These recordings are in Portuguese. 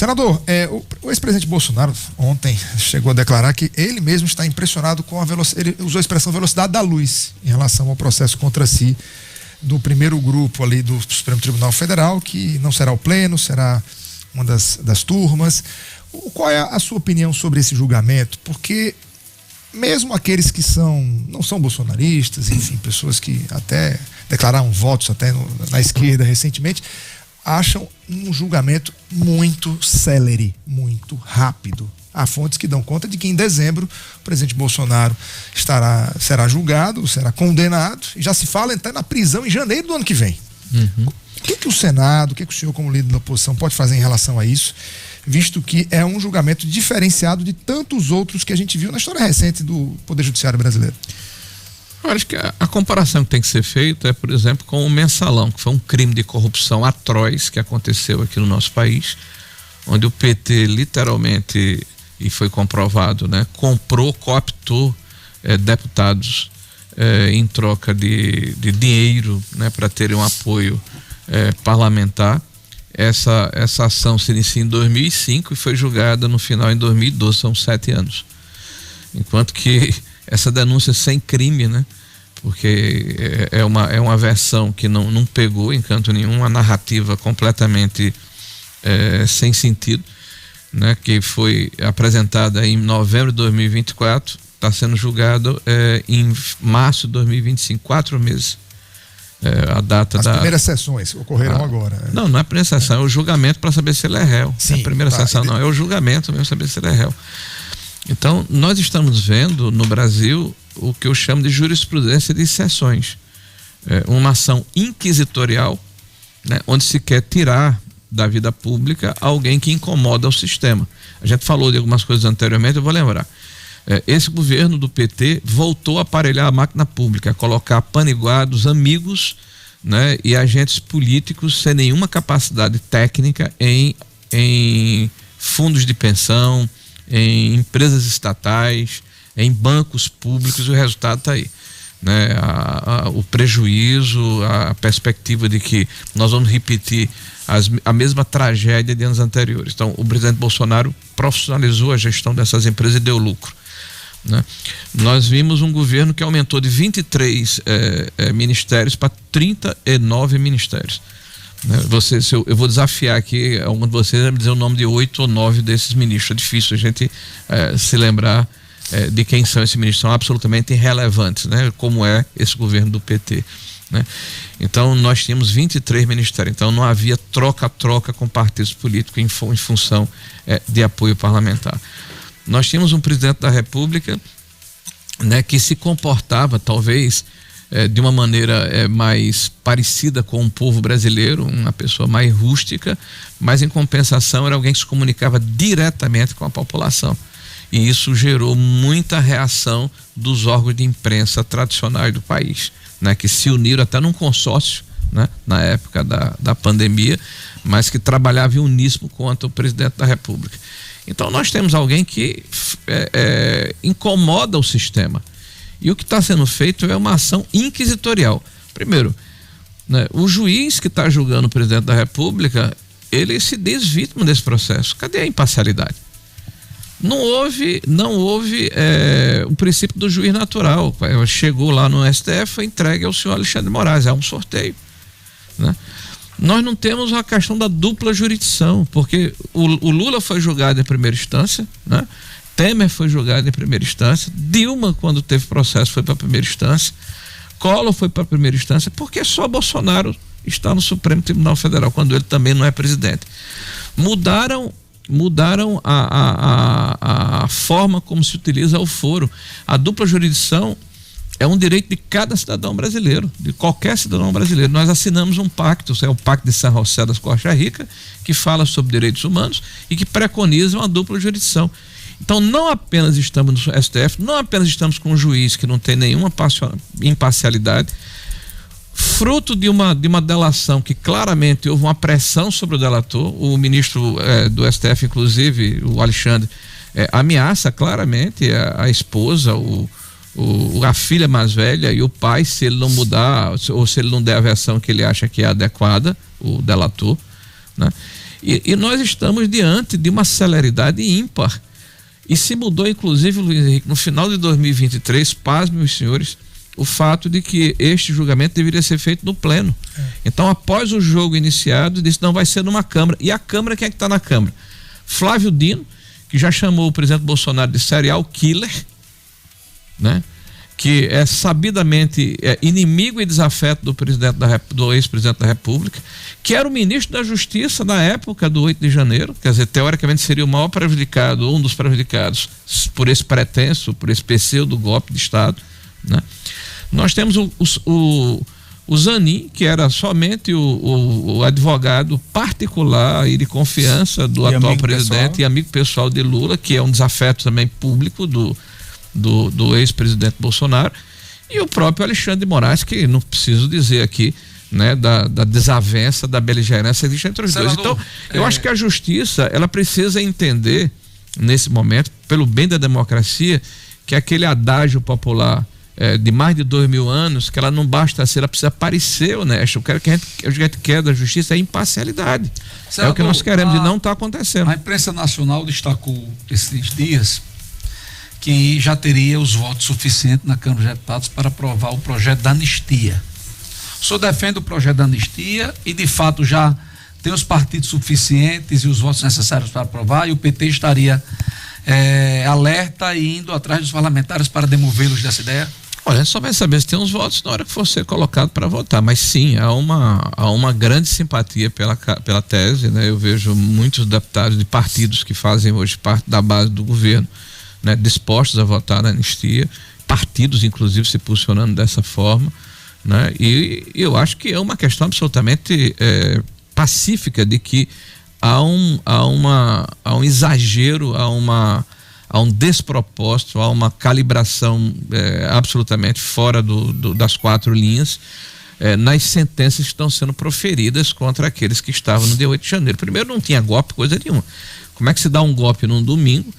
Senador, o ex-presidente Bolsonaro ontem chegou a declarar que ele mesmo está impressionado com a velocidade, ele usou a expressão velocidade da luz em relação ao processo contra si do primeiro grupo ali do Supremo Tribunal Federal, que não será o pleno, será uma das turmas. Qual é a sua opinião sobre esse julgamento? Porque mesmo aqueles que não são bolsonaristas, enfim, pessoas que até declararam votos até na esquerda recentemente, acham um julgamento muito célere, muito rápido. Há fontes que dão conta de que em dezembro o presidente Bolsonaro será julgado, será condenado, e já se fala até na prisão em janeiro do ano que vem. O que o Senado, o que o senhor como líder da oposição pode fazer em relação a isso, visto que é um julgamento diferenciado de tantos outros que a gente viu na história recente do Poder Judiciário brasileiro? Eu acho que a comparação que tem que ser feita é, por exemplo, com o Mensalão, que foi um crime de corrupção atroz que aconteceu aqui no nosso país, onde o PT literalmente, e foi comprovado, né, cooptou deputados em troca de dinheiro, né, para terem um apoio parlamentar. Essa ação se inicia em 2005 e foi julgada no final em 2012, são 7 anos. Enquanto que essa denúncia sem crime, né? Porque é uma versão que não pegou em canto nenhum, uma narrativa completamente sem sentido, né? Que foi apresentada em novembro de 2024, está sendo julgado em março de 2025, 4 meses. A data As primeiras sessões ocorreram agora. Não é a primeira sessão, é o julgamento para saber se ele é réu. Sim, a primeira sessão não, é o julgamento mesmo, saber se ele é réu. Então, nós estamos vendo no Brasil o que eu chamo de jurisprudência de exceções. Uma ação inquisitorial, né, onde se quer tirar da vida pública alguém que incomoda o sistema. A gente falou de algumas coisas anteriormente, eu vou lembrar. Esse governo do PT voltou a aparelhar a máquina pública, a colocar paniguados, amigos, né, e agentes políticos sem nenhuma capacidade técnica em fundos de pensão, em empresas estatais, em bancos públicos, e o resultado está aí, né? O prejuízo, a perspectiva de que nós vamos repetir a mesma tragédia de anos anteriores. Então, o presidente Bolsonaro profissionalizou a gestão dessas empresas e deu lucro, né? Nós vimos um governo que aumentou de 23 ministérios para 39 ministérios. Eu vou desafiar aqui algum de vocês a me dizer o nome de 8 ou 9 desses ministros. É difícil a gente se lembrar de quem são esses ministros. São absolutamente irrelevantes, né? Como é esse governo do PT, né? Então nós tínhamos 23 ministérios. Então não havia troca-troca com partidos políticos em função de apoio parlamentar. Nós tínhamos um presidente da República, né, que se comportava talvez de uma maneira mais parecida com o povo brasileiro, uma pessoa mais rústica, mas em compensação era alguém que se comunicava diretamente com a população. E isso gerou muita reação dos órgãos de imprensa tradicionais do país, né, que se uniram até num consórcio, né, na época da pandemia, mas que trabalhava em uníssono contra o presidente da República. Então nós temos alguém que incomoda o sistema. E o que está sendo feito é uma ação inquisitorial. Primeiro, né, o juiz que está julgando o presidente da República, ele se diz vítima desse processo. Cadê a imparcialidade? Não houve o princípio do juiz natural. Chegou lá no STF, foi entregue ao senhor Alexandre de Moraes, é um sorteio, né? Nós não temos a questão da dupla jurisdição, porque o Lula foi julgado em primeira instância, né? Temer foi julgado em primeira instância, Dilma, quando teve processo, foi para a primeira instância, Collor foi para a primeira instância, porque só Bolsonaro está no Supremo Tribunal Federal, quando ele também não é presidente. Mudaram a forma como se utiliza o foro. A dupla jurisdição é um direito de cada cidadão brasileiro, de qualquer cidadão brasileiro. Nós assinamos um pacto, é o Pacto de São José das Costa Rica, que fala sobre direitos humanos e que preconiza uma dupla jurisdição. Então não apenas estamos no STF, não apenas estamos com um juiz que não tem nenhuma imparcialidade, fruto de uma delação que claramente houve uma pressão sobre o delator. O ministro do STF, inclusive, o Alexandre, ameaça claramente a esposa, a filha mais velha e o pai, se ele não mudar ou se ele não der a versão que ele acha que é adequada, o delator, né? E nós estamos diante de uma celeridade ímpar. E se mudou, inclusive, Luiz Henrique, no final de 2023, pasmem os senhores, o fato de que este julgamento deveria ser feito no pleno. Então, após o jogo iniciado, disse, não, vai ser numa Câmara. E a Câmara, quem é que está na Câmara? Flávio Dino, que já chamou o presidente Bolsonaro de serial killer, né? Que é sabidamente inimigo e desafeto do ex-presidente da República, que era o ministro da Justiça na época do 8 de janeiro, quer dizer, teoricamente seria o maior prejudicado, um dos prejudicados por esse pretenso, por esse pseudo golpe de Estado, né? Nós temos o Zanin, que era somente o advogado particular e de confiança do atual presidente e amigo pessoal de Lula, que é um desafeto também público do ex-presidente Bolsonaro, e o próprio Alexandre de Moraes, que não preciso dizer aqui, né, da desavença, da beligerância que existe entre os dois. Então, eu acho que a justiça, ela precisa entender, nesse momento, pelo bem da democracia, que aquele adágio popular de mais de 2000 anos, que ela não basta ser, ela precisa parecer honesta. O que a gente quer da justiça é imparcialidade. Senador, é o que nós queremos e não está acontecendo. A imprensa nacional destacou esses dias que já teria os votos suficientes na Câmara de Deputados para aprovar o projeto da anistia. O senhor defende o projeto da anistia e, de fato, já tem os partidos suficientes e os votos necessários para aprovar, e o PT estaria alerta e indo atrás dos parlamentares para demovê-los dessa ideia? Olha, só vai saber se tem uns votos na hora que for ser colocado para votar, mas sim, há uma grande simpatia pela tese, né? Eu vejo muitos deputados de partidos que fazem hoje parte da base do governo, né, dispostos a votar na anistia, partidos inclusive se posicionando dessa forma, né? E eu acho que é uma questão absolutamente pacífica de que há um exagero, há um despropósito, há uma calibração absolutamente fora das quatro linhas nas sentenças que estão sendo proferidas contra aqueles que estavam no dia 8 de janeiro. Primeiro, não tinha golpe, coisa nenhuma. Como é que se dá um golpe num domingo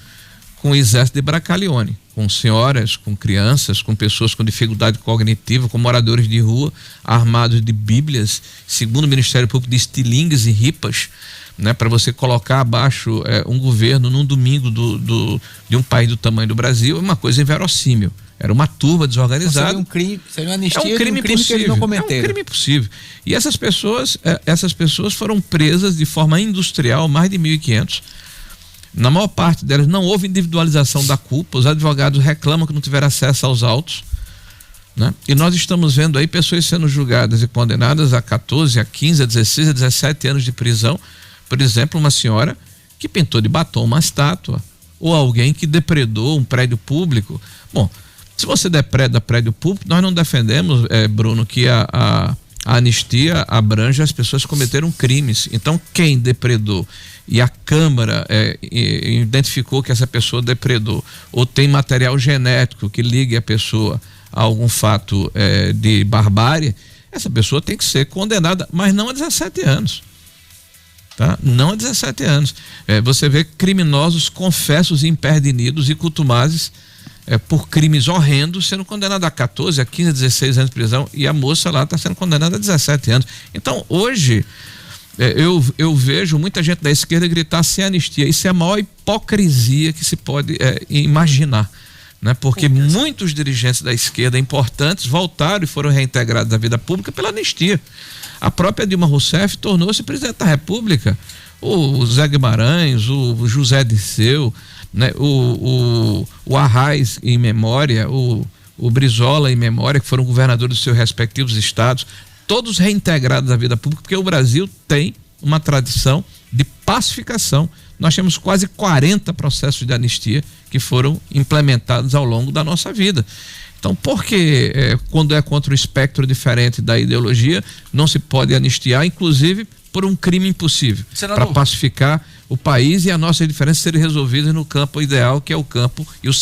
com o exército de Brancaleone, com senhoras, com crianças, com pessoas com dificuldade cognitiva, com moradores de rua, armados de bíblias, segundo o Ministério Público, de estilingues e ripas, né, para você colocar abaixo um governo num domingo de um país do tamanho do Brasil, é uma coisa inverossímil. Era uma turma desorganizada. Seria um crime, seria uma anistia, é um crime possível, que eles não cometeram. É um crime impossível. E essas pessoas foram presas de forma industrial, mais de 1.500. Na maior parte delas não houve individualização da culpa, os advogados reclamam que não tiveram acesso aos autos, né? E nós estamos vendo aí pessoas sendo julgadas e condenadas a 14, a 15, a 16, a 17 anos de prisão. Por exemplo, uma senhora que pintou de batom uma estátua, ou alguém que depredou um prédio público. Bom, se você depreda prédio público, nós não defendemos, Bruno, que a anistia abrange as pessoas que cometeram crimes. Então, quem depredou e a Câmara identificou que essa pessoa depredou, ou tem material genético que ligue a pessoa a algum fato de barbárie, essa pessoa tem que ser condenada, mas não a 17 anos. Tá? Não a 17 anos. Você vê criminosos confessos, imperdinidos e contumazes por crimes horrendos sendo condenados a 14, a 15, a 16 anos de prisão, e a moça lá está sendo condenada a 17 anos. Então, hoje, eu vejo muita gente da esquerda gritar sem anistia. Isso é a maior hipocrisia que se pode imaginar, né? Porque muitos dirigentes da esquerda importantes voltaram e foram reintegrados à vida pública pela anistia. A própria Dilma Rousseff tornou-se presidente da República. O Zé Guimarães, o José Dirceu, né? O Arraes em memória, o Brizola em memória, que foram governadores dos seus respectivos estados, todos reintegrados à vida pública, porque o Brasil tem uma tradição de pacificação. Nós temos quase 40 processos de anistia que foram implementados ao longo da nossa vida. Então, por que quando é contra um espectro diferente da ideologia, não se pode anistiar, inclusive por um crime impossível, para pacificar o país e as nossas diferenças serem resolvidas no campo ideal, que é o campo e o céu?